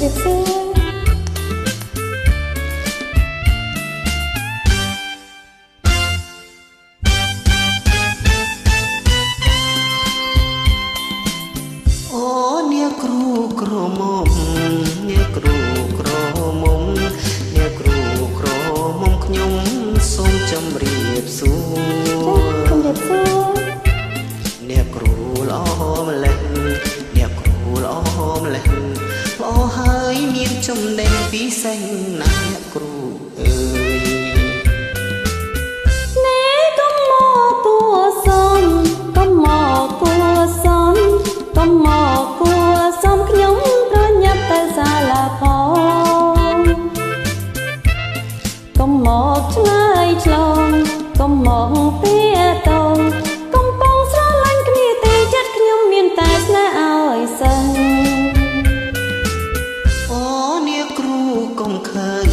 រាបសួរអូអ្នកគ្រូក្រមុំអ្នកគ្រូក្រមុំអ្នកគ្រូក្រមុំខ្ញុំសូមជម្រាបសួរជម្រាបសួរអ្នកគ្រូល្អម្លេះអ្នកគ្រូល្អម្លេះល្អហើយមានចំណេញពិសេសណាស់អ្នកគ្រូអើយនេះកុំមកគួសំកុំមកគួសំកុំមកគួសំខ្ញុំប្រញាប់ទៅសាលាផងកុំមកឆ្លើយឆ្លងកុំមកពីតងកំពុងស្រឡាញ់គ្នាទេចិត្តខ្ញុំមានតែស្នេហ៍ឲ្យសិនអូអ្នកគ្រូកុំខឹង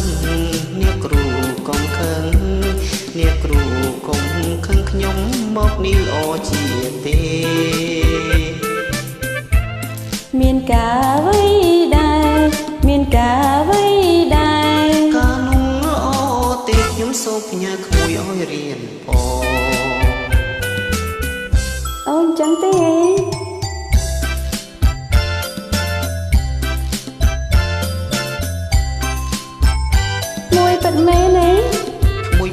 អ្នកគ្រូកុំខឹងអ្នកគ្រូកុំខឹងខ្ញុំមកនេះល្អជាទេមានការអ្វីដែរមានការអ្វីដែរការនោះល្អទេខ្ញុំសូមផ្ញើក្មួយឲ្យរៀនផងអូនចឹងទេមួយប៉ិតមែនទេ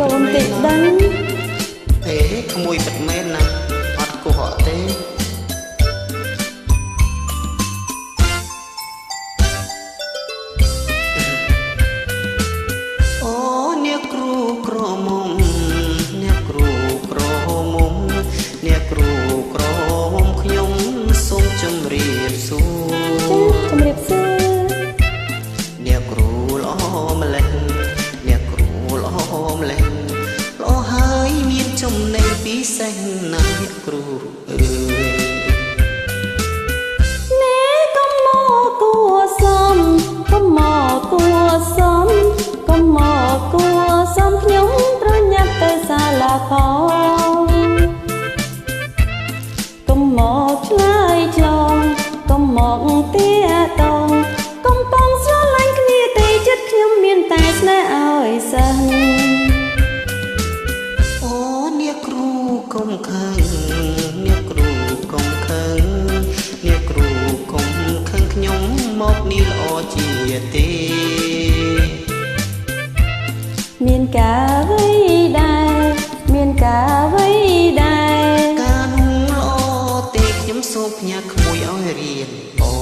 កូនតិចដឹងអេក្មួយប៉ិតមែនណាអត់កុហកទេអូអ្នកគ្រូក្រមុំអ្នកគ្រូក្រមុំអ្នកគ្រូក្រមុំខ្ញុំសូមជម្រាបសួរជម្រាបសួរអ្នកគ្រូល្អម្លេះអ្នកគ្រូល្អម្លេះល្អហើយមានចំណេញពិសេសណាស់អ្នកគ្រូអើយនេះកុំមកគួសំកុំមកគួសំកុំមកគួសំខ្ញុំប្រញាប់ទៅសាលាផងកុំមកឆ្លើយឆ្លងកុំមកទាតងកំពុងស្រឡាញ់គ្នាទេចិត្តខ្ញុំមានតែស្នេហ៍ឲ្យសិនអូអ្នកគ្រូកុំខឹងអ្នកគ្រូកុំខឹងអ្នកគ្រូកុំខឹងខ្ញុំមកនេះល្អជាទេមានការអ្វីដែរមានការអ្វីដែរការនោះល្អទេខ្ញុំសូមផ្ញើក្មួយឲ្យរៀនអូ